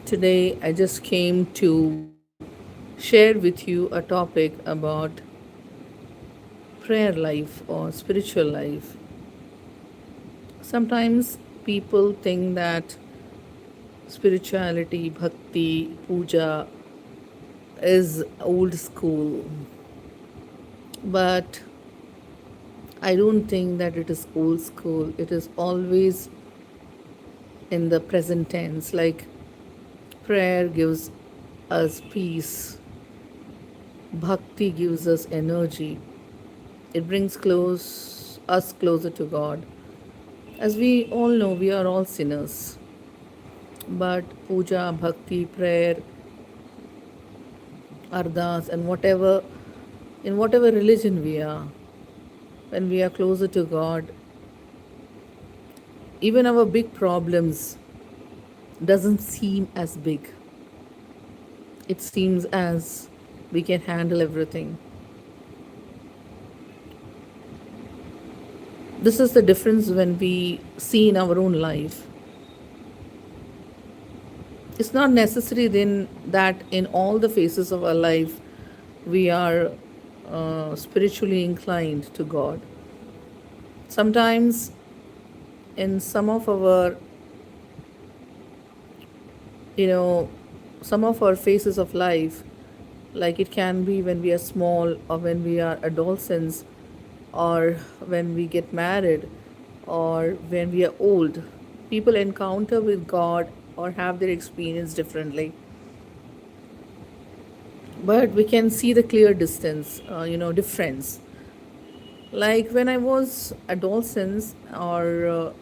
Today, I just came to share with you a topic about prayer life or spiritual life. Sometimes people think that spirituality, bhakti, puja is old school, but I don't think that it is old school. It is always in the present tense, like prayer gives us peace, bhakti gives us energy, it brings us closer to God. As we all know, we are all sinners, but puja, bhakti, prayer, ardas, and whatever religion we are, when we are closer to God, even our big problems doesn't seem as big. It seems as we can handle everything. This is the difference when we see in our own life. It's not necessary then that in all the phases of our life we are spiritually inclined to God. Sometimes in you know, some of our phases of life, like it can be when we are small or when we are adolescents or when we get married or when we are old, people encounter with God or have their experience differently. But we can see the clear difference. Like when I was adolescence or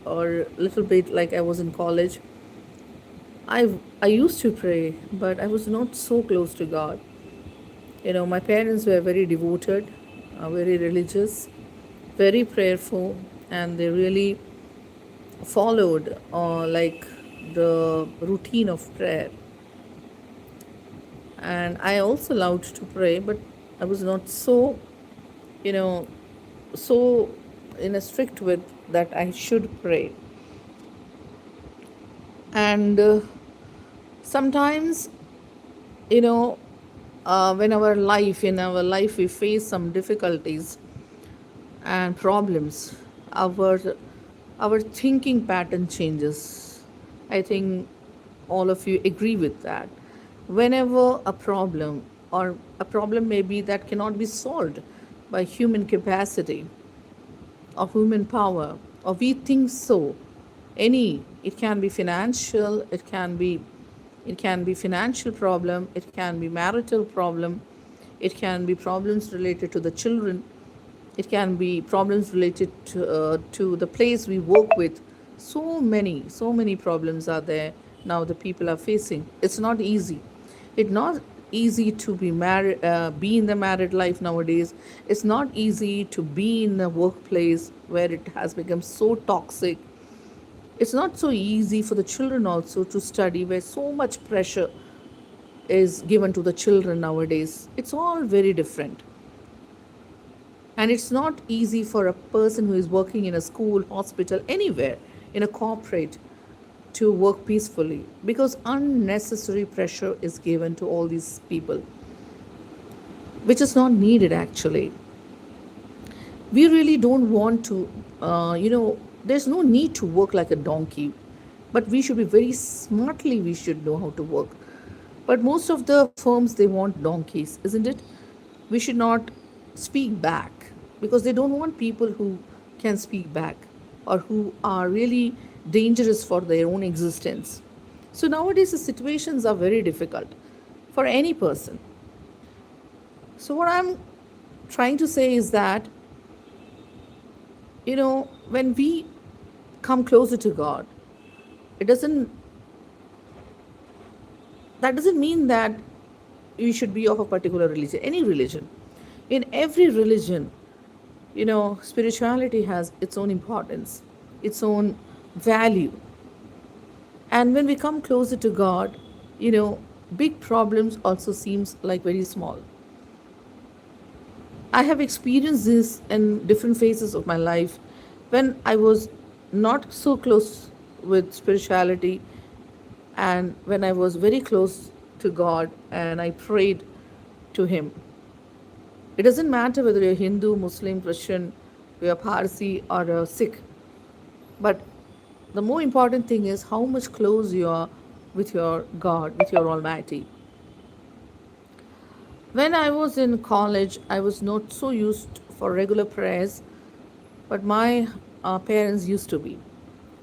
little bit like I was in college, I used to pray, but I was not so close to God. My parents were very devoted, very religious, very prayerful, and they really followed like the routine of prayer. And I also loved to pray, but I was not so, you know, so in a strict with that I should pray. And sometimes, you know, when in our life we face some difficulties and problems, our our thinking pattern changes. I think all of you agree with that. Whenever a problem may be that cannot be solved by human capacity or human power, or we think so, it can be financial, it can be financial problem, it can be marital problem, it can be problems related to the children, it can be problems related to the place we work with. So many problems are there now the people are facing. It's not easy. It's not easy to be married, be in the married life nowadays. It's not easy to be in a workplace where it has become so toxic. It's not so easy for the children also to study where so much pressure is given to the children nowadays. It's all very different. And it's not easy for a person who is working in a school, hospital, anywhere, in a corporate, to work peacefully because unnecessary pressure is given to all these people, which is not needed actually. We really don't want to, there's no need to work like a donkey, but we should be very smartly, we should know how to work. But most of the firms, they want donkeys, isn't it? We should not speak back because they don't want people who can speak back or who are really dangerous for their own existence. So nowadays, the situations are very difficult for any person. So, what I'm trying to say is that, when we come closer to God, it doesn't, that doesn't mean that you should be of a particular religion, any religion. In every religion, spirituality has its own importance, its own value. And when we come closer to God, big problems also seems like very small. I have experienced this in different phases of my life when I was not so close with spirituality. and when I was very close to God and I prayed to Him. It doesn't matter whether you're Hindu, Muslim, Christian, you're Parsi, or a Sikh, but the more important thing is how much close you are with your God, with your Almighty. When I was in college, I was not so used for regular prayers, but my parents used to be.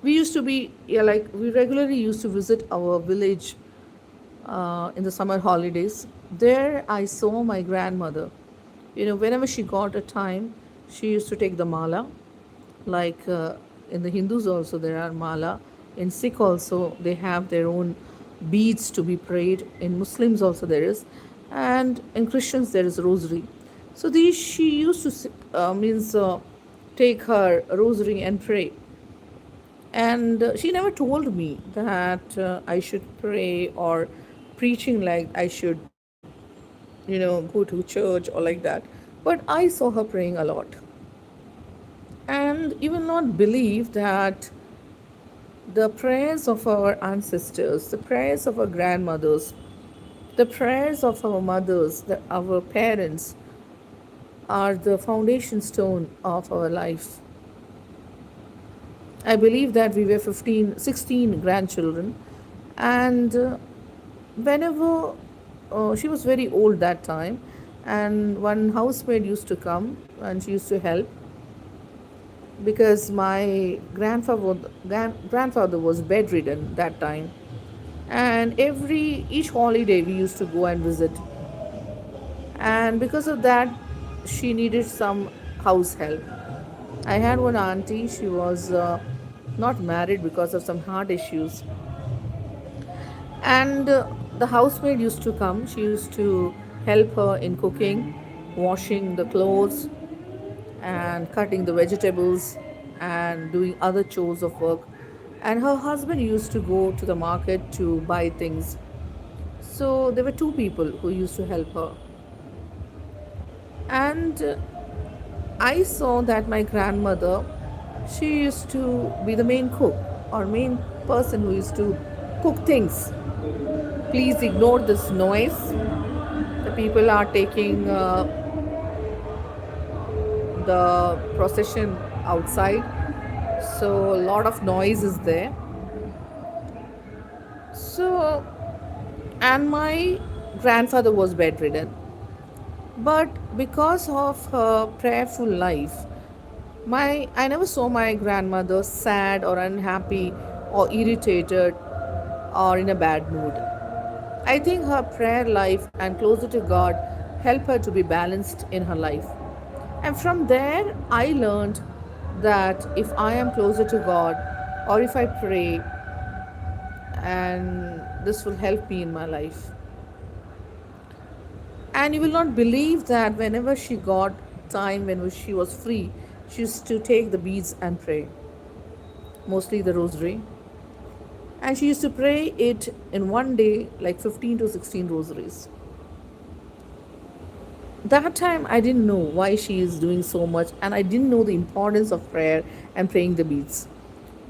We used to be, yeah, like we regularly used to visit our village in the summer holidays. There, I saw my grandmother. Whenever she got a time, she used to take the mala. Like in the Hindus, also there are mala. In Sikh, also, they have their own beads to be prayed. In Muslims, also, there is. And in Christians, there is rosary. So, these she used to means take her rosary and pray. And she never told me that I should pray or preaching like I should, go to church or like that. But I saw her praying a lot. And you will not believe that the prayers of our ancestors, the prayers of our grandmothers, the prayers of our mothers, our parents are the foundation stone of our life. I believe that we were 15, 16 grandchildren, and whenever she was very old that time, and one housemaid used to come and she used to help because my grandfather was bedridden that time, and each holiday we used to go and visit, and because of that she needed some house help. I had one auntie, she was not married because of some heart issues, and the housemaid used to come. She used to help her in cooking, washing the clothes, and cutting the vegetables, and doing other chores of work. And her husband used to go to the market to buy things. So there were two people who used to help her. And I saw that my grandmother, she used to be the main cook or main person who used to cook things. Please ignore this noise. The people are taking the procession outside, so a lot of noise is there. So, and my grandfather was bedridden, but because of her prayerful life, my I never saw my grandmother sad or unhappy or irritated or in a bad mood. I think her prayer life and closer to God help her to be balanced in her life. And from there, I learned that if I am closer to God or if I pray, and this will help me in my life. And you will not believe that whenever she got time, when she was free, she used to take the beads and pray, mostly the rosary. And she used to pray it in one day, like 15 to 16 rosaries. That time I didn't know why she is doing so much, and I didn't know the importance of prayer and praying the beads.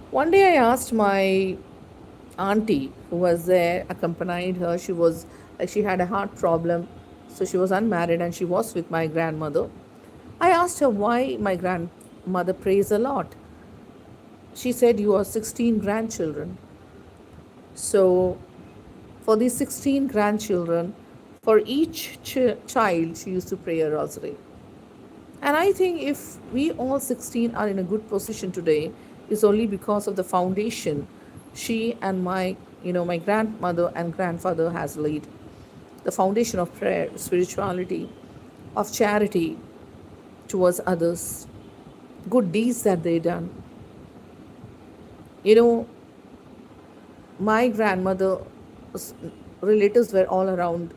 One day I asked my auntie who was there, accompanied her. She was like she had a heart problem, so she was unmarried and she was with my grandmother. I asked her why my grandmother prays a lot. She said, "You are 16 grandchildren." So, for these 16 grandchildren, for each child, she used to pray a rosary. And I think if we all 16 are in a good position today, it's only because of the foundation she and my grandmother and grandfather has laid. The foundation of prayer, spirituality, of charity towards others, good deeds that they done. You know, my grandmother's relatives were all around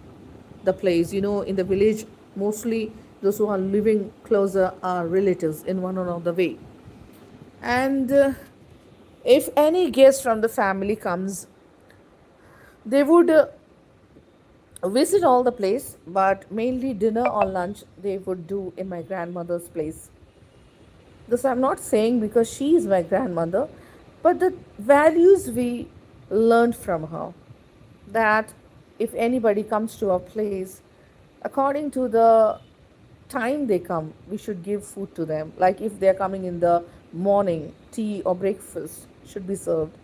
the place. In the village, mostly those who are living closer are relatives in one or another way. And if any guest from the family comes, they would visit all the place, but mainly dinner or lunch they would do in my grandmother's place. This I'm not saying because she is my grandmother, but the values we learned from her that if anybody comes to our place, according to the time they come, we should give food to them. Like if they're coming in the morning, tea or breakfast should be served.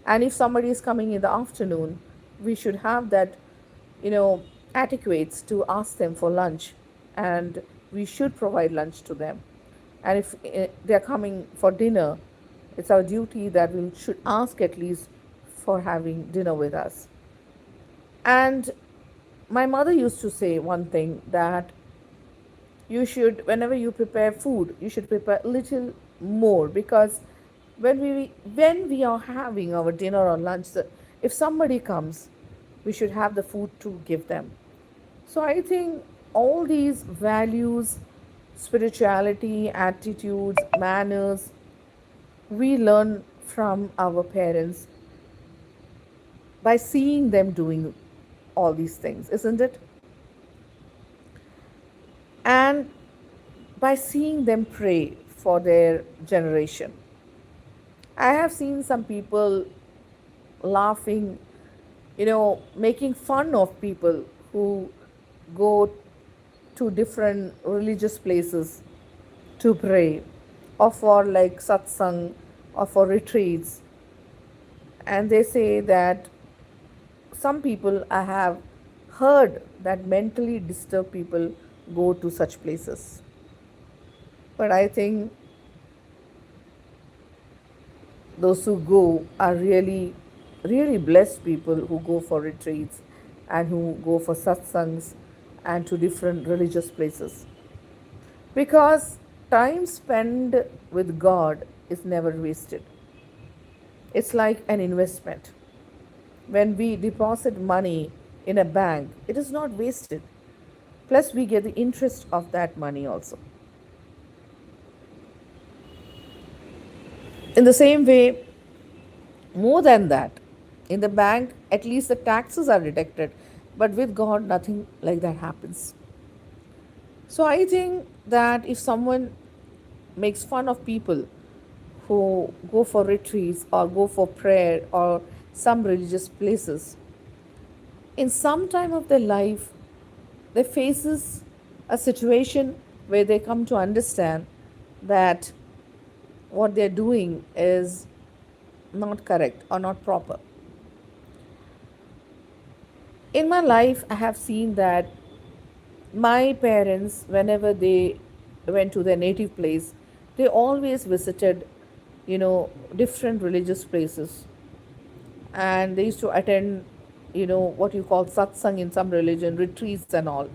And if somebody is coming in the afternoon, we should have that, you know, adequates to ask them for lunch. And we should provide lunch to them. And if they're coming for dinner, it's our duty that we should ask at least for having dinner with us. And my mother used to say one thing that you should, whenever you prepare food, you should prepare a little more, because when we are having our dinner or lunch, if somebody comes, we should have the food to give them. So I think all these values, spirituality, attitudes, manners, we learn from our parents by seeing them doing all these things, isn't it? And by seeing them pray for their generation. I have seen some people laughing, making fun of people who go to different religious places to pray, or for like satsang, or for retreats. And they say that some people, I have heard that mentally disturbed people go to such places. But I think those who go are really, really blessed people who go for retreats and who go for satsangs and to different religious places. Because time spent with God is never wasted. It's like an investment. When we deposit money in a bank, it is not wasted. Plus, we get the interest of that money also. In the same way, more than that, in the bank, at least the taxes are deducted. But with God, nothing like that happens. So I think that if someone makes fun of people who go for retreats or go for prayer or some religious places, in some time of their life, they faces a situation where they come to understand that what they're doing is not correct or not proper. In my life, I have seen that my parents, whenever they went to their native place, they always visited, different religious places. And they used to attend, what you call satsang in some religion, retreats and all.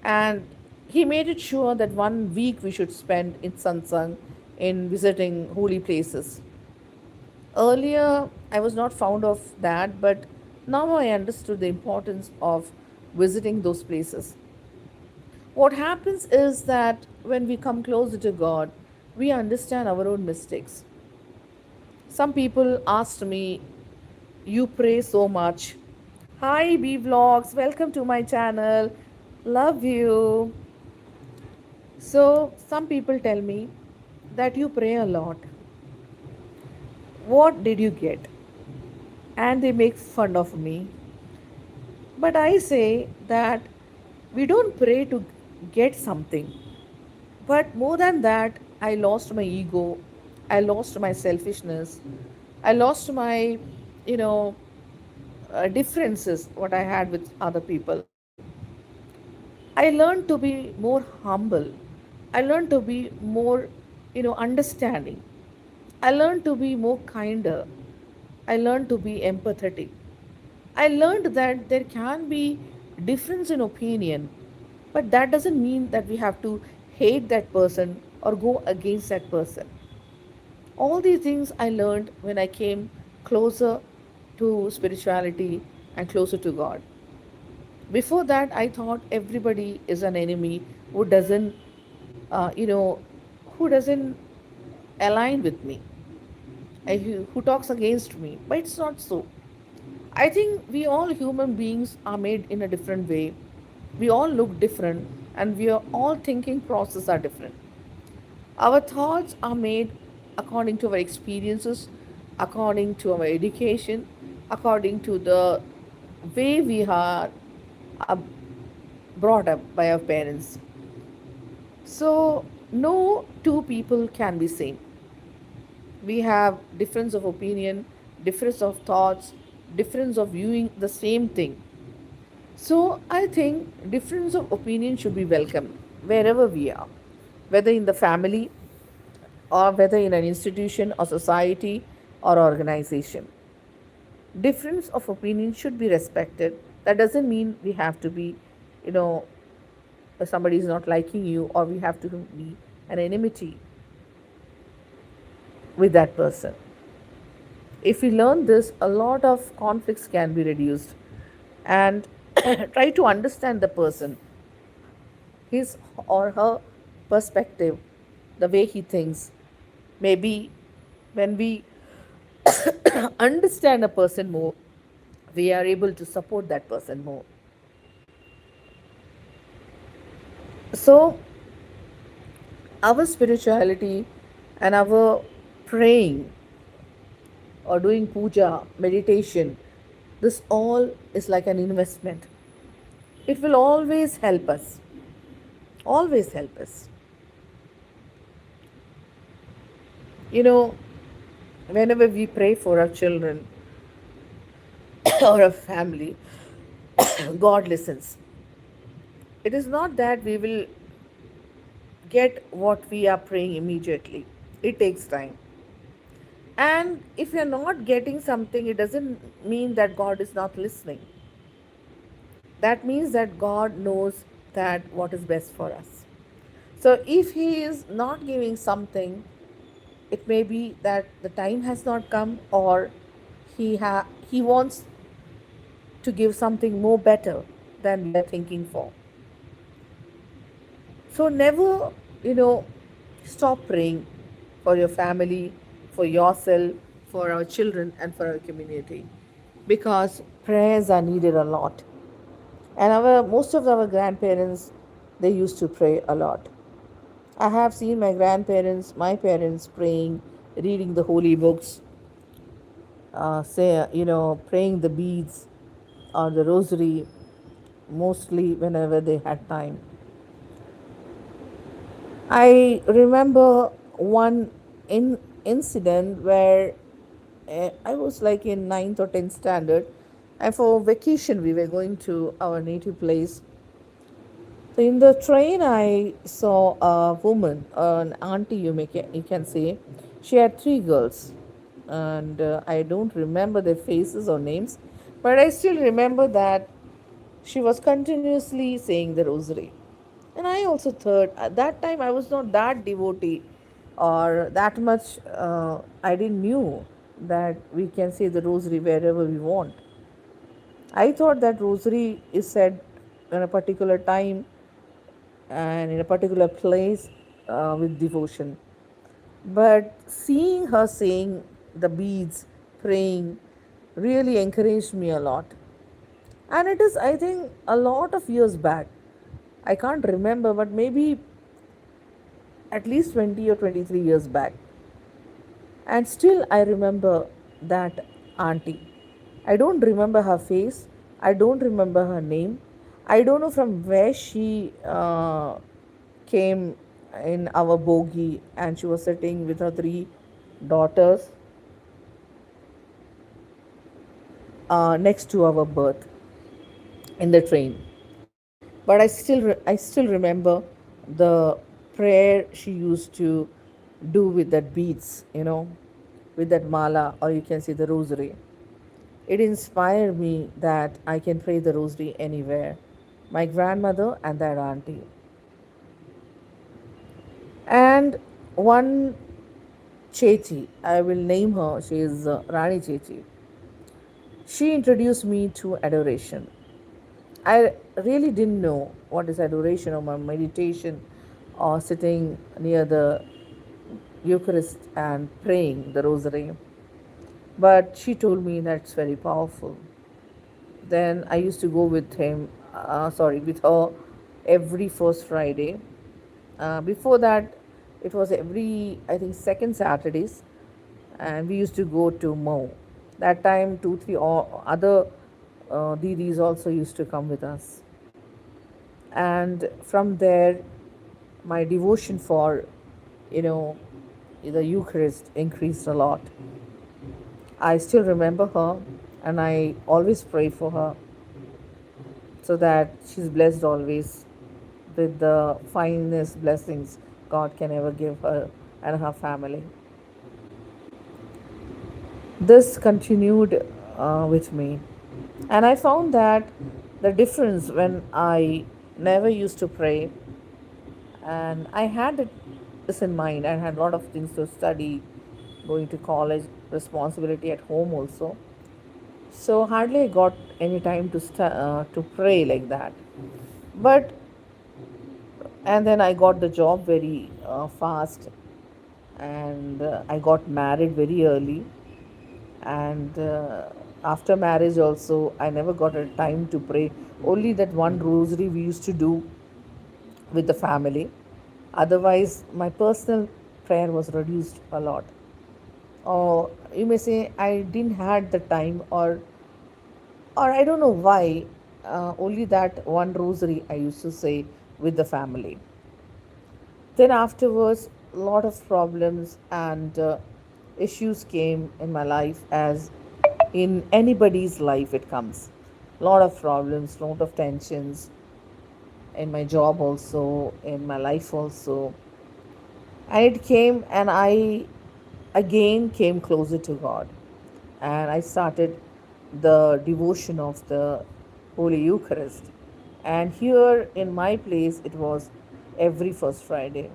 And he made it sure that 1 week we should spend in satsang, in visiting holy places. Earlier, I was not fond of that, but now I understood the importance of visiting those places. What happens is that when we come closer to God, we understand our own mistakes. Some people asked me, "You pray so much." Hi, B Vlogs, welcome to my channel. Love you. So, some people tell me that you pray a lot. What did you get? And they make fun of me. But I say that we don't pray to get something. But more than that, I lost my ego. I lost my selfishness. I lost my, you know, differences, what I had with other people. I learned to be more humble. I learned to be more, understanding. I learned to be more kinder. I learned to be empathetic. I learned that there can be difference in opinion, but that doesn't mean that we have to hate that person or go against that person. All these things I learned when I came closer to spirituality and closer to God. Before that, I thought everybody is an enemy who doesn't, you know, who doesn't align with me, who talks against me. But it's not so. I think we all human beings are made in a different way. We all look different, and we are all thinking process are different. Our thoughts are made according to our experiences, according to our education, according to the way we are uh, brought up by our parents. So, no two people can be same. We have difference of opinion, difference of thoughts, difference of viewing the same thing. So, I think difference of opinion should be welcome wherever we are, whether in the family or whether in an institution or society or organization. Difference of opinion should be respected. That doesn't mean we have to be, you know, somebody is not liking you or we have to be an enmity with that person. If we learn this, a lot of conflicts can be reduced. And try to understand the person, his or her perspective, the way he thinks. Maybe when we understand a person more, we are able to support that person more. So, our spirituality and our praying or doing puja, meditation, this all is like an investment. It will always help us, always help us. You know, whenever we pray for our children or a family, God listens. It is not that we will get what we are praying immediately, it takes time. And if you're not getting something, it doesn't mean that God is not listening. That means that God knows that what is best for us. So if He is not giving something, it may be that the time has not come, or He wants to give something more better than we are thinking for. So never, you know, stop praying for your family, for yourself, for our children, and for our community, because prayers are needed a lot. And our most of our grandparents, they used to pray a lot. I have seen my grandparents, my parents praying, reading the holy books, say praying the beads or the rosary, mostly whenever they had time. I remember one incident where I was like in ninth or 10th standard, and for vacation we were going to our native place. So in the train, I saw a woman, an auntie, you can say. She had three girls, and I don't remember their faces or names, but I still remember that she was continuously saying the rosary. And I also thought at that time I was not that devotee or that much. I didn't knew that we can say the rosary wherever we want. I thought that rosary is said in a particular time and in a particular place with devotion. But seeing her saying the beads, praying, really encouraged me a lot. And it is, I think, a lot of years back. I can't remember, but maybe at least 20 or 23 years back. And still, I remember that auntie. I don't remember her face. I don't remember her name. I don't know from where she came in our bogie, and she was sitting with her three daughters next to our berth in the train. But I still remember the prayer she used to do with that beads, with that mala, or you can say the rosary. It inspired me that I can pray the rosary anywhere. My grandmother and that auntie. And one Chechi, I will name her, she is Rani Chechi. She introduced me to adoration. I really didn't know what is adoration or my meditation or sitting near the Eucharist and praying the rosary. But she told me that's very powerful. Then I used to go with her every first Friday. Before that, it was every, I think, second Saturdays. and we used to go to Mo. That time, two, three other Didis also used to come with us. And from there, my devotion for, you know, the Eucharist increased a lot. I still remember her, and I always pray for her so that she's blessed always with the finest blessings God can ever give her and her family. This continued with me, and I found that the difference when I never used to pray, and I had this in mind. I had a lot of things to study, going to college, responsibility at home also. So hardly I got any time to pray like that. But and then I got the job very fast, and I got married very early, and after marriage also I never got a time to pray. Only that one rosary we used to do with the family. Otherwise, my personal prayer was reduced a lot. Or you may say I didn't had the time, or I don't know why. Only that one rosary I used to say with the family. Then afterwards, a lot of problems and issues came in my life, as in anybody's life it comes. A lot of problems, lot of tensions in my job also, in my life also. And it came, and I again came closer to God. And I started the devotion of the Holy Eucharist. And here in my place, it was every first Friday.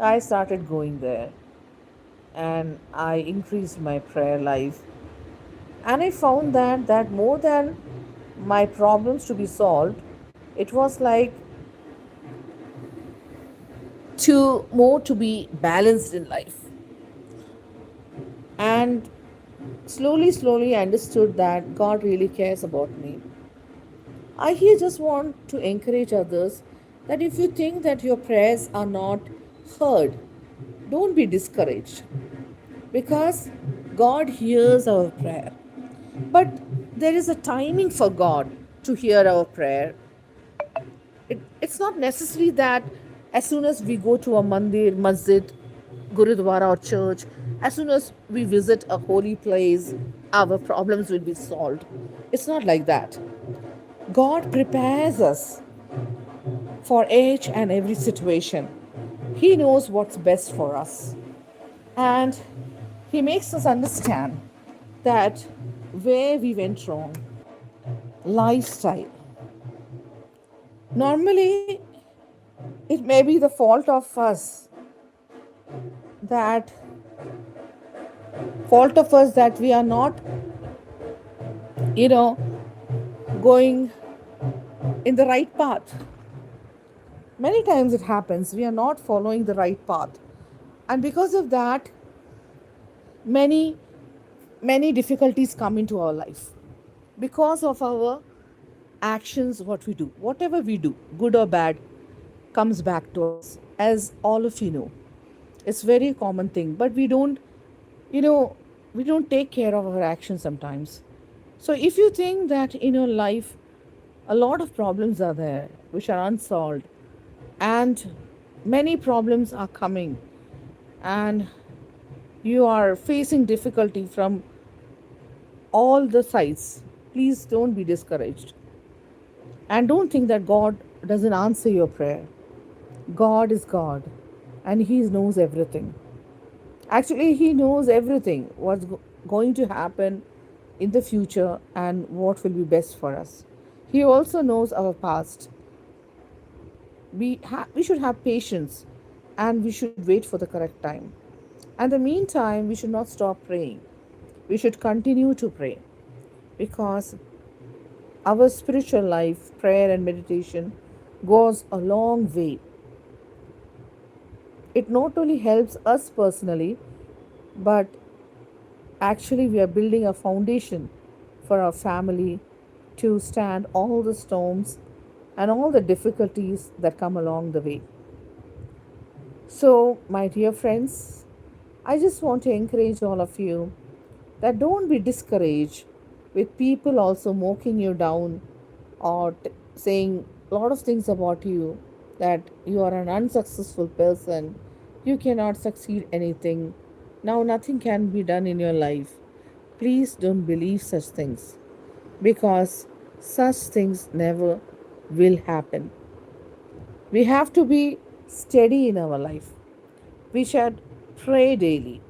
I started going there, and I increased my prayer life. And I found that more than my problems to be solved, it was like to more to be balanced in life. And slowly I understood that God really cares about me. I here just want to encourage others that if you think that your prayers are not heard, don't be discouraged, because God hears our prayer. But there is a timing for God to hear our prayer. It's not necessary that as soon as we go to a mandir, masjid, gurudwara, or church, as soon as we visit a holy place, our problems will be solved. It's not like that. God prepares us for each and every situation. He knows what's best for us. And He makes us understand that where we went wrong, lifestyle. Normally, it may be the fault of us that we are not, you know, going in the right path. Many times it happens we are not following the right path, and because of that, many many difficulties come into our life because of our actions. What we do, whatever we do, good or bad, comes back to us, as all of you know. It's very common thing, but you know we don't take care of our actions sometimes. So if you think that in your life a lot of problems are there which are unsolved, and many problems are coming, and you are facing difficulty from all the sides, please don't be discouraged, and don't think that God doesn't answer your prayer. God is God, and He knows everything. Actually, He knows everything, what's going to happen in the future and what will be best for us. He also knows our past. We should have patience, and we should wait for the correct time. And the meantime, we should not stop praying. We should continue to pray, because our spiritual life, prayer and meditation, goes a long way. It not only helps us personally, but actually we are building a foundation for our family to stand all the storms and all the difficulties that come along the way. So, my dear friends, I just want to encourage all of you that don't be discouraged with people also mocking you down or saying a lot of things about you, that you are an unsuccessful person, you cannot succeed anything, now nothing can be done in your life. Please don't believe such things, because such things never will happen. We have to be steady in our life. We should pray daily.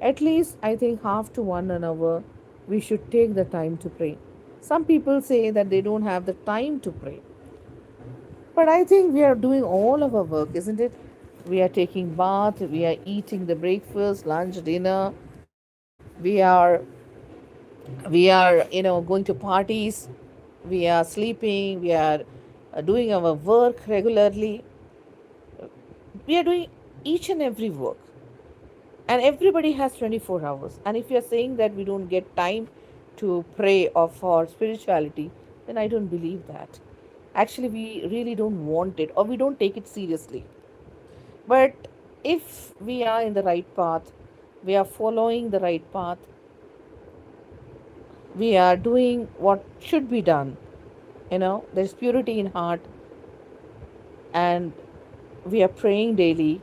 At least, I think, half to 1 hour, we should take the time to pray. Some people say that they don't have the time to pray. But I think we are doing all of our work, isn't it? We are taking bath, we are eating the breakfast, lunch, dinner. We are going to parties. We are sleeping. We are doing our work regularly. We are doing each and every work, and everybody has 24 hours. And if you are saying that we don't get time to pray or for spirituality, then I don't believe that. Actually, we really don't want it, or we don't take it seriously. But if we are in the right path, we are following the right path, we are doing what should be done, there's purity in heart, and we are praying daily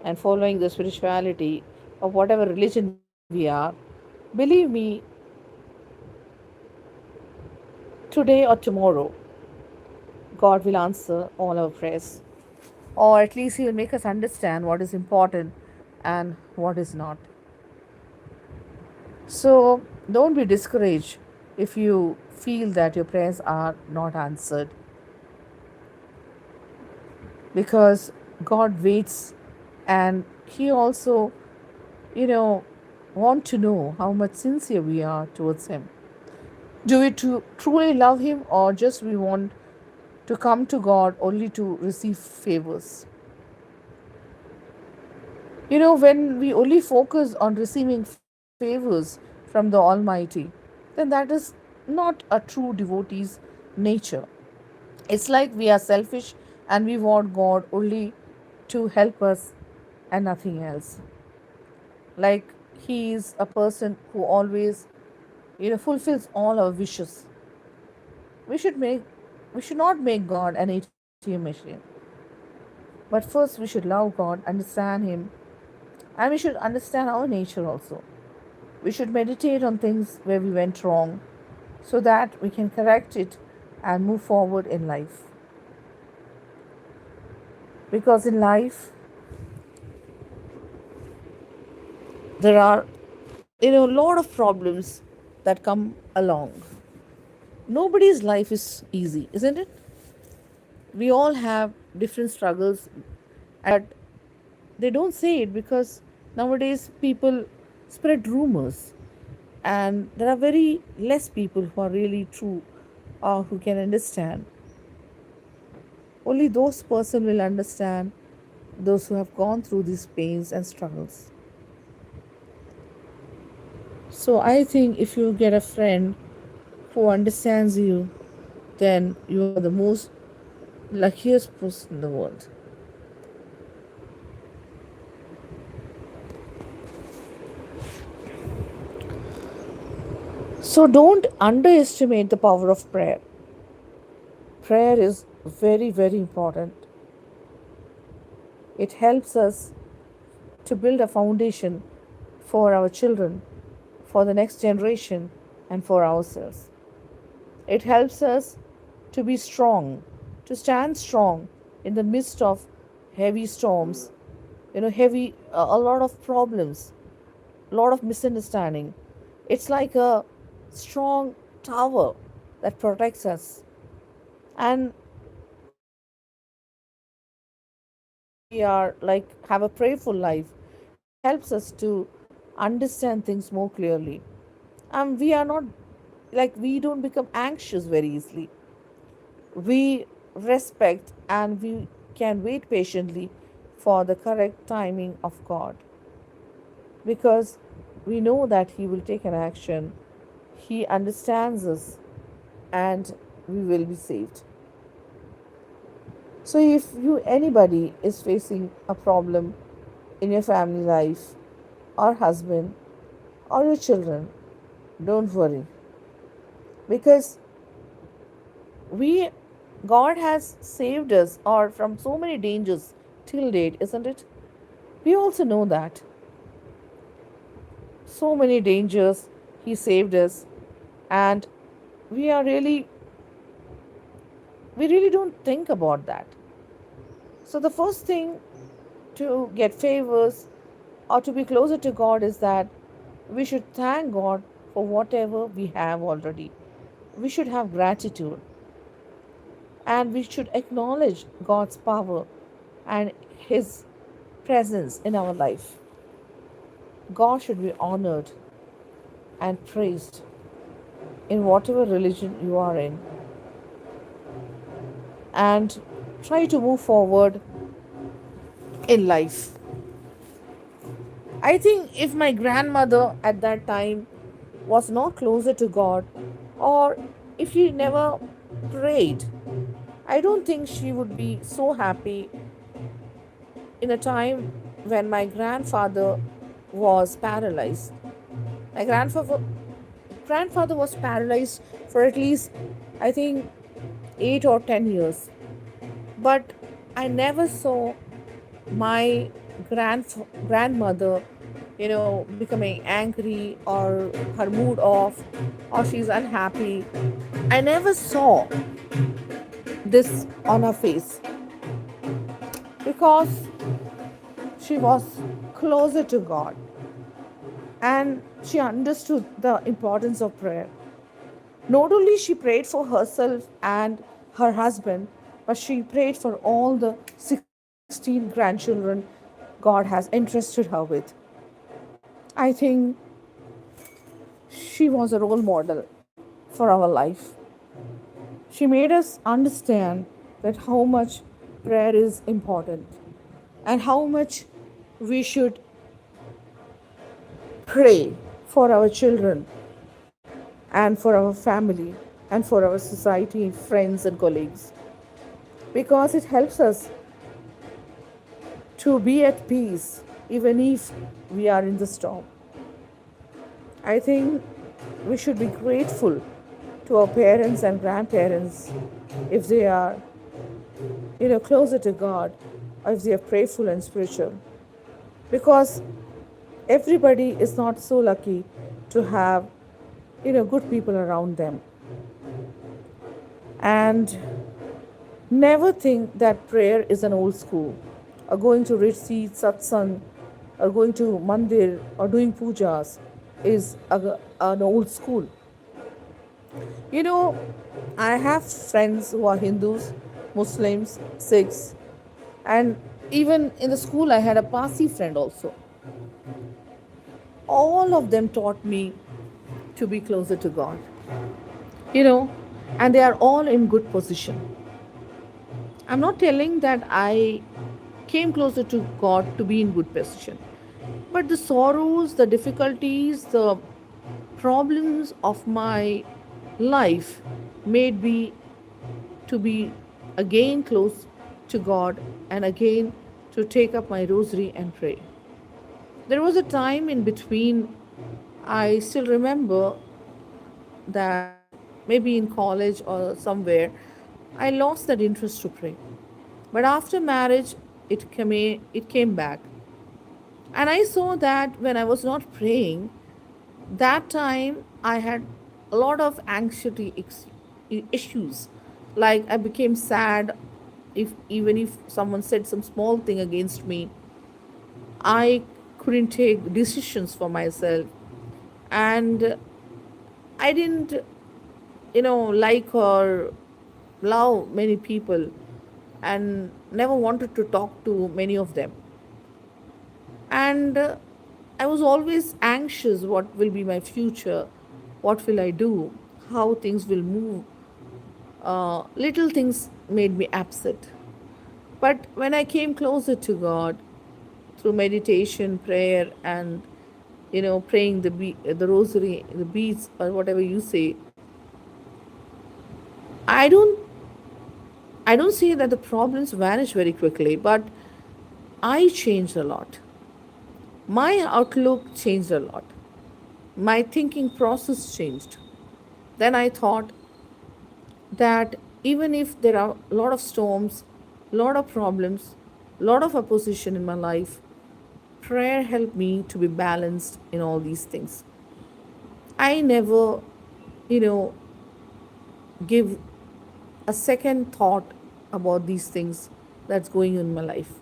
and following the spirituality of whatever religion we are, believe me, today or tomorrow, God will answer all our prayers. Or at least He will make us understand what is important and what is not. So don't be discouraged if you feel that your prayers are not answered, because God waits, and He also, you know, want to know how much sincere we are towards Him. Do we truly love Him, or just we want to come to God only to receive favors? When we only focus on receiving favors from the Almighty, then that is not a true devotee's nature. It's like we are selfish and we want God only to help us and nothing else. Like He is a person who always, fulfills all our wishes. We should make we should not make God an ATM machine. But first we should love God, understand Him, and we should understand our nature also. We should meditate on things where we went wrong so that we can correct it and move forward in life. Because in life, there are, a lot of problems that come along. Nobody's life is easy, isn't it? We all have different struggles, but they don't say it because nowadays people spread rumors, and there are very less people who are really true or who can understand. Only those person will understand, those who have gone through these pains and struggles. So I think if you get a friend who understands you, then you are the most luckiest person in the world. So don't underestimate the power of prayer. Prayer is very, very important. It helps us to build a foundation for our children, for the next generation, and for ourselves. It helps us to be strong, to stand strong in the midst of heavy storms, a lot of problems, a lot of misunderstanding. It's like a strong tower that protects us. And when we are like have a prayerful life, it helps us to understand things more clearly. And we are not like we don't become anxious very easily. We respect and we can wait patiently for the correct timing of God, because we know that He will take an action. He understands us, and we will be saved. So if you anybody is facing a problem in your family life, or husband or your children, don't worry, because we God has saved us or from so many dangers till date, isn't it? We also know that so many dangers he saved us, and we are really we really don't think about that. So the first thing to get favors or to be closer to God is that we should thank God for whatever we have already. We should have gratitude, and we should acknowledge God's power and His presence in our life. God should be honored and praised in whatever religion you are in, and try to move forward in life. I think if my grandmother at that time was not closer to God, or if she never prayed, I don't think she would be so happy in a time when my grandfather was paralyzed. My grandfather was paralyzed for at least, I think, 8 or 10 years. But I never saw my grandmother, becoming angry or her mood off or she's unhappy. I never saw this on her face because she was closer to God and she understood the importance of prayer. Not only she prayed for herself and her husband, but she prayed for all the 16 grandchildren God has entrusted her with. I think she was a role model for our life. She made us understand that how much prayer is important and how much we should pray for our children and for our family and for our society, friends, and colleagues, because it helps us to be at peace even if we are in the storm. I think we should be grateful to our parents and grandparents if they are, closer to God, or if they are prayerful and spiritual, because everybody is not so lucky to have, good people around them. And never think that prayer is an old school, or going to retreat, satsang, or going to mandir, or doing pujas is an old school. You know, I have friends who are Hindus, Muslims, Sikhs, and even in the school I had a Parsi friend also. All of them taught me to be closer to God, you know, and they are all in good position. I'm not telling that I came closer to God to be in good position, but the sorrows, the difficulties, the problems of my life made me to be again close to God and again to take up my rosary and pray. There was a time in between, I still remember that maybe in college or somewhere, I lost that interest to pray. But after marriage, it came back. And I saw that when I was not praying, that time I had a lot of anxiety issues. Like I became sad if even if someone said some small thing against me, I couldn't take decisions for myself, and I didn't, like or love many people, and never wanted to talk to many of them. And I was always anxious what will be my future, what will I do, how things will move. Little things made me upset. But when I came closer to God through meditation, prayer, and praying the rosary, the beads, or whatever you say, I don't I don't say that the problems vanish very quickly, but I changed a lot. my outlook changed a lot. My thinking process changed. Then I thought that even if there are a lot of storms, a lot of problems, a lot of opposition in my life, prayer helped me to be balanced in all these things. I never, you know, give a second thought about these things that's going on in my life.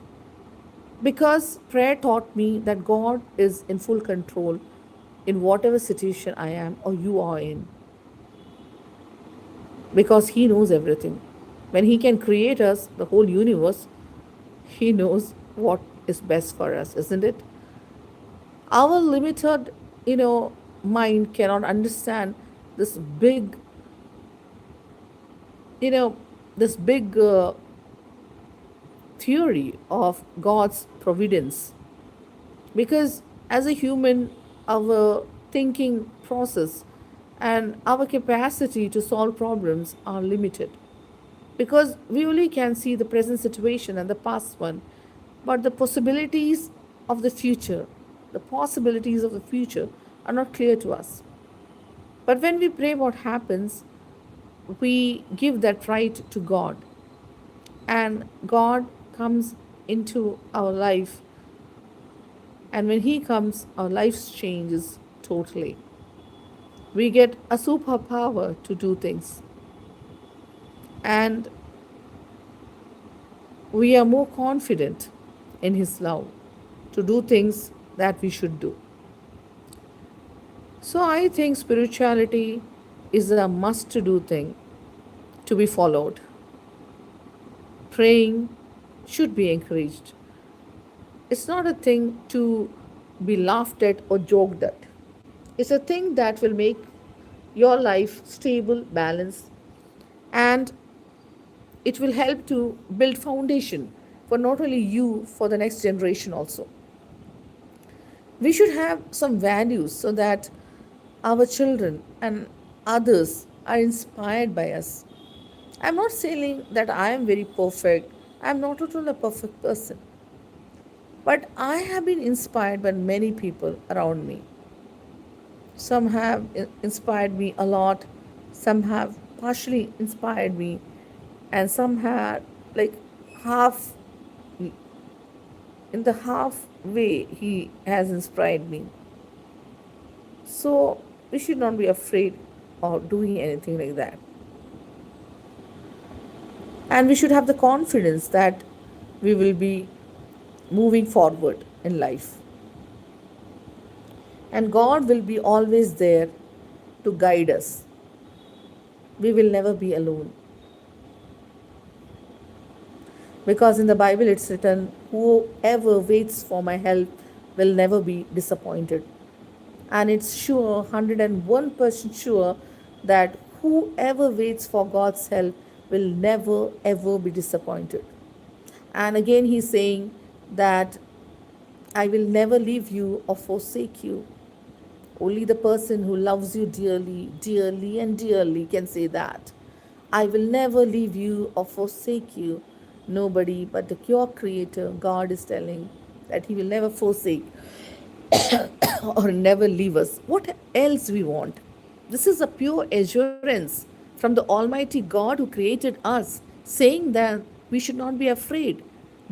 Because prayer taught me that God is in full control in whatever situation I am or you are in, because He knows everything. When He can create us, the whole universe, He knows what is best for us, isn't it? Our limited, mind cannot understand this big, you know, this big theory of God's providence. Because as a human, our thinking process and our capacity to solve problems are limited, because we only can see the present situation and the past one, but the possibilities of the future are not clear to us. But when we pray, what happens? We give that right to God, and God comes into our life, and when He comes, our lives changes totally. We get a superpower to do things, and we are more confident in His love to do things that we should do. So I think spirituality is a must to do thing to be followed. Praying should be encouraged. It's not a thing to be laughed at or joked at. It's a thing that will make your life stable, balanced, and it will help to build foundation for not only you, for the next generation also. We should have some values so that our children and others are inspired by us. I'm not saying that I am very perfect. I'm not at all a perfect person. But I have been inspired by many people around me. Some have inspired me a lot, some have partially inspired me, and some had like half, in the halfway, he has inspired me. So we should not be afraid of doing anything like that. And we should have the confidence that we will be moving forward in life. And God will be always there to guide us. We will never be alone. Because in the Bible it's written, whoever waits for my help will never be disappointed. And it's sure, 101% sure, that whoever waits for God's help will never ever be disappointed. And again, He's saying that I will never leave you or forsake you. Only the person who loves you dearly, dearly, and dearly can say that. I will never leave you or forsake you. Nobody but your Creator, God, is telling that He will never forsake or never leave us. What else we want? This is a pure assurance from the Almighty God who created us, saying that we should not be afraid.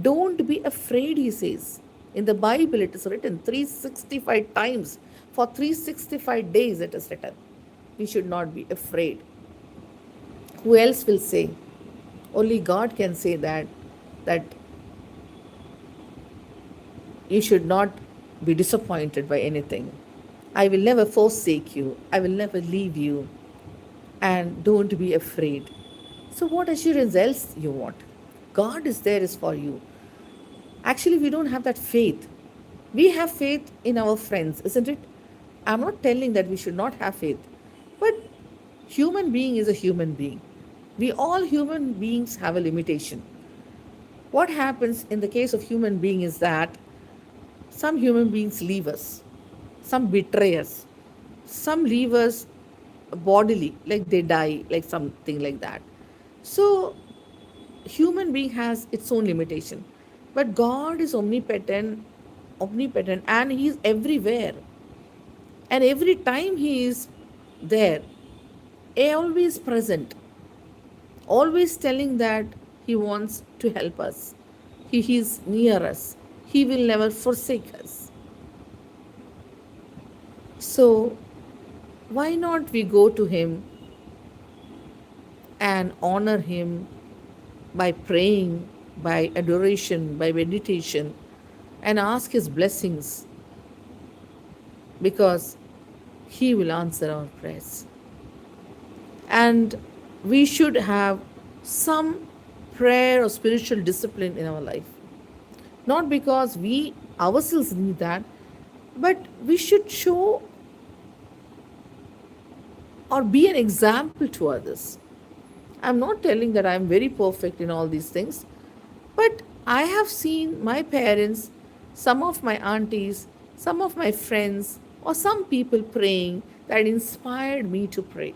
Don't be afraid, He says. In the Bible, it is written 365 times. For 365 days, it is written. We should not be afraid. Who else will say? Only God can say that you should not be disappointed by anything. I will never forsake you. I will never leave you. And don't be afraid. So, what assurance else you want? God is there is for you. Actually, we don't have that faith. We have faith in our friends, isn't it? I'm not telling that we should not have faith, but human being is a human being. We all human beings have a limitation. What happens in the case of human being is that some human beings leave us, some betray us, some leave us bodily, like they die, like something like that. So human being has its own limitation, but God is omnipotent, omnipotent and He is everywhere. And every time He is there, always present, always telling that He wants to help us. He is near us. He will never forsake us. So, why not we go to Him and honor Him by praying, by adoration, by meditation, and ask His blessings because He will answer our prayers. And we should have some prayer or spiritual discipline in our life. Not because we ourselves need that, but we should show or be an example to others. I'm not telling that I'm very perfect in all these things, but I have seen my parents, some of my aunties, some of my friends, or some people praying that inspired me to pray.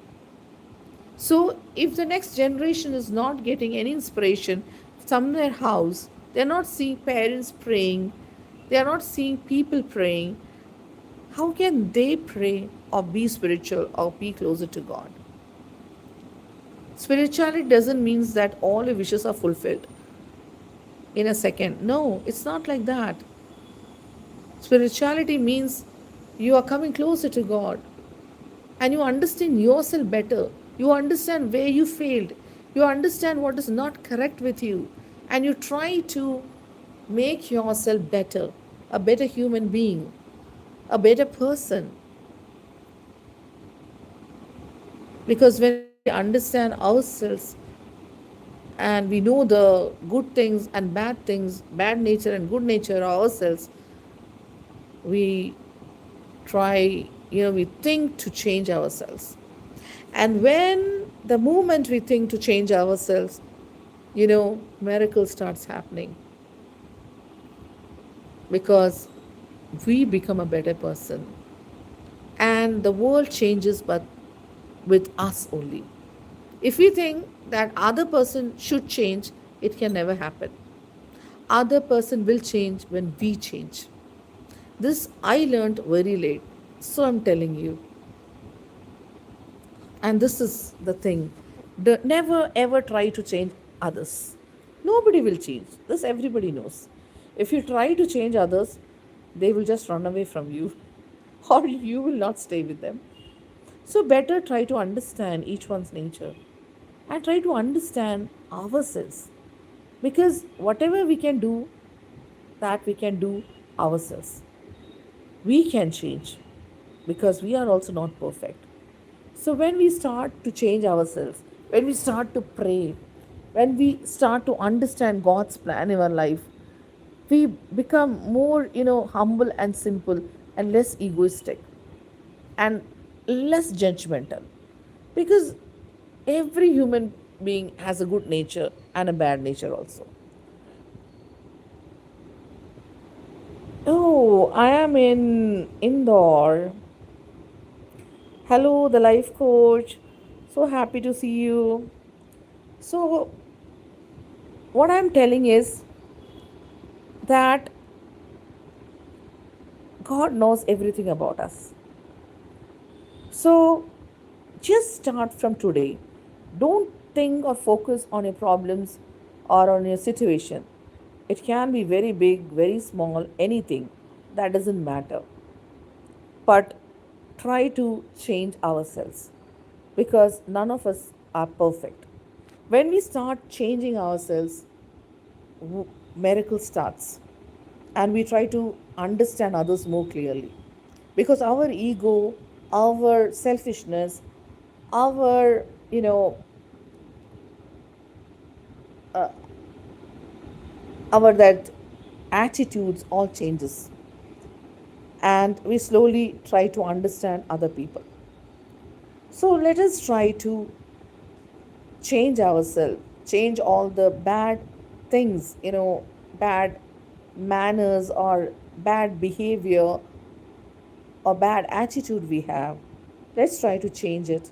So, if the next generation is not getting any inspiration from their house, they're not seeing parents praying, they are not seeing people praying, how can they pray or be spiritual or be closer to God? Spirituality doesn't mean that all your wishes are fulfilled in a second. No, it's not like that. Spirituality means you are coming closer to God and you understand yourself better. You understand where you failed. You understand what is not correct with you. And you try to make yourself better, a better human being, a better person. Because when we understand ourselves and we know the good things and bad things, bad nature and good nature ourselves, we try, we think to change ourselves. And when the moment we think to change ourselves, miracle starts happening because we become a better person. And the world changes, but with us only. If we think that other person should change, it can never happen. Other person will change when we change. This I learned very late. So I'm telling you. And this is the thing. Never ever try to change others. Nobody will change. This everybody knows. If you try to change others, they will just run away from you or you will not stay with them. So, better try to understand each one's nature and try to understand ourselves because whatever we can do, that we can do ourselves. We can change because we are also not perfect. So, when we start to change ourselves, when we start to pray, when we start to understand God's plan in our life, we become more, humble and simple and less egoistic and less judgmental because every human being has a good nature and a bad nature also. Oh, I am in Indore. Hello, the life coach. So happy to see you. So, what I'm telling is that God knows everything about us. So, just start from today. Don't think or focus on your problems or on your situation. It can be very big, very small, anything. That doesn't matter. But try to change ourselves because none of us are perfect. When we start changing ourselves, miracle starts and we try to understand others more clearly because our ego, our selfishness, our uh, our that attitudes all changes and we slowly try to understand other people. So let us try to change ourselves, change all the bad things, bad manners or bad behavior or bad attitude we have. Let's try to change it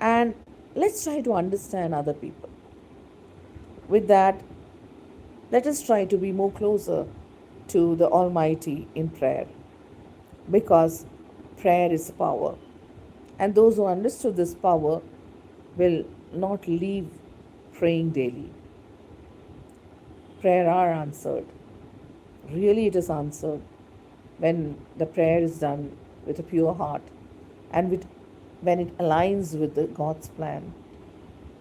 and let's try to understand other people. With that, let us try to be more closer to the Almighty in prayer, because prayer is power. And those who understood this power will not leave praying daily. Prayer are answered. Really, it is answered when the prayer is done with a pure heart and when it aligns with God's plan.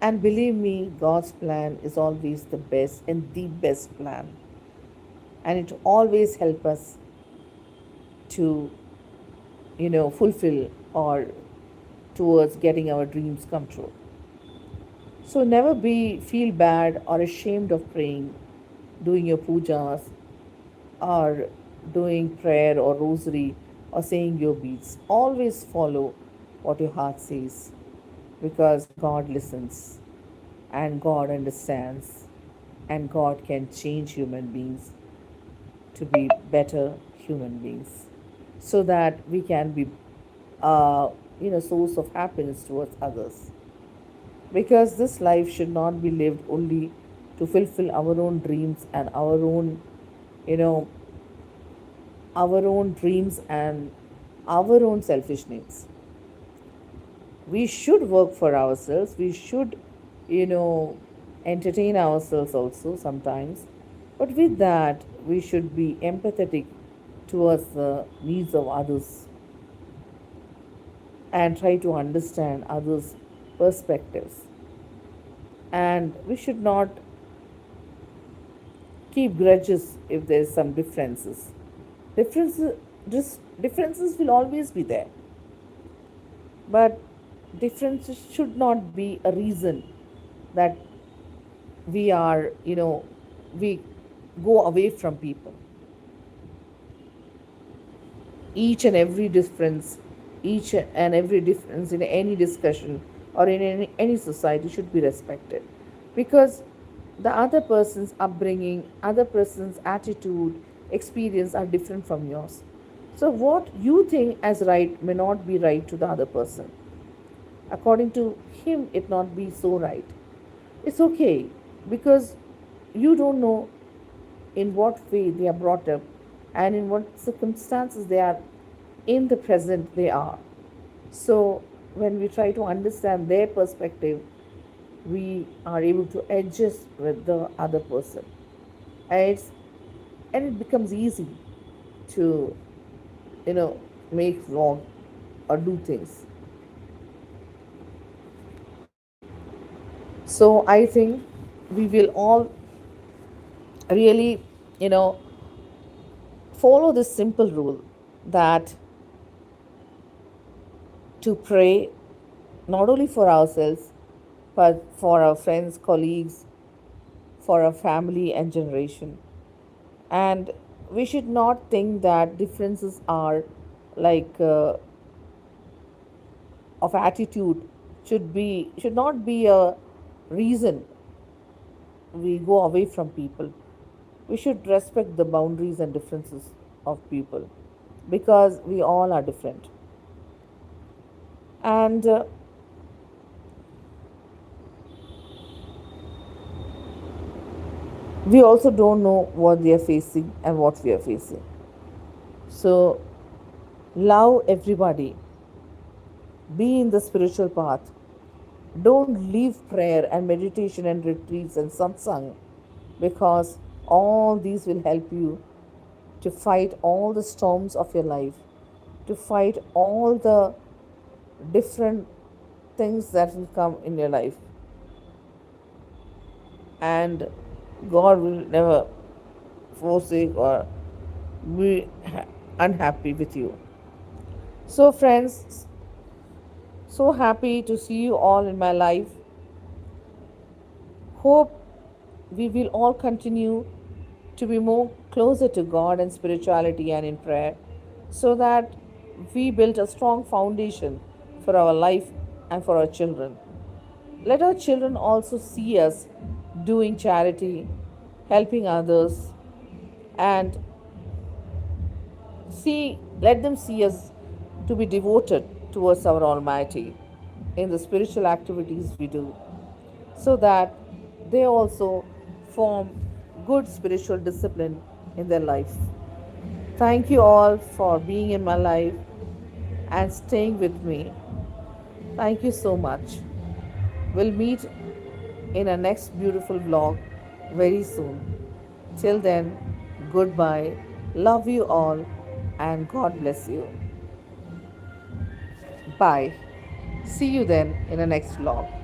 And believe me, God's plan is always the best and the best plan. And it always helps us to, fulfill or towards getting our dreams come true. So never be feel bad or ashamed of praying, doing your pujas, or doing prayer or rosary or saying your beads. Always follow what your heart says, because God listens and God understands and God can change human beings to be better human beings, so that we can be source of happiness towards others. Because this life should not be lived only to fulfill our own dreams and you know our own dreams and our own selfish needs. We should work for ourselves. We should, you know, entertain ourselves also sometimes. But with that, we should be empathetic towards the needs of others and try to understand others' perspectives. And we should not keep grudges if there is some differences. Differences, differences will always be there, but differences should not be a reason that we are, we go away from people. Each and every difference, each and every difference in any discussion or in any society should be respected, because the other person's upbringing, other person's attitude, experience are different from yours. So, what you think as right may not be right to the other person. According to him, it not be so right. It's okay, because you don't know in what way they are brought up and in what circumstances they are in the present they are. So, when we try to understand their perspective, we are able to adjust with the other person. And, and it becomes easy to, you know, make wrong or do things. So, I think we will all really, you know, follow this simple rule, that to pray not only for ourselves, but for our friends, colleagues, for our family and generation. And we should not think that differences are like of attitude should not be a reason we go away from people. We should respect the boundaries and differences of people, because we all are different. And we also don't know what they are facing and what we are facing. So, love everybody, be in the spiritual path. Don't leave prayer and meditation and retreats and satsang, because all these will help you to fight all the storms of your life, to fight all the different things that will come in your life. And God will never forsake or be unhappy with you. So, friends, so happy to see you all in my life. Hope we will all continue to be more closer to God and spirituality and in prayer, so that we build a strong foundation for our life and for our children. Let our children also see us doing charity, helping others, and let them see us to be devoted towards our Almighty in the spiritual activities we do, so that they also form good spiritual discipline in their life. Thank you all for being in my life and staying with me. Thank you so much. We'll meet in a next beautiful vlog very soon. Till then, goodbye. Love you all and God bless you. Bye. See you then in the next vlog.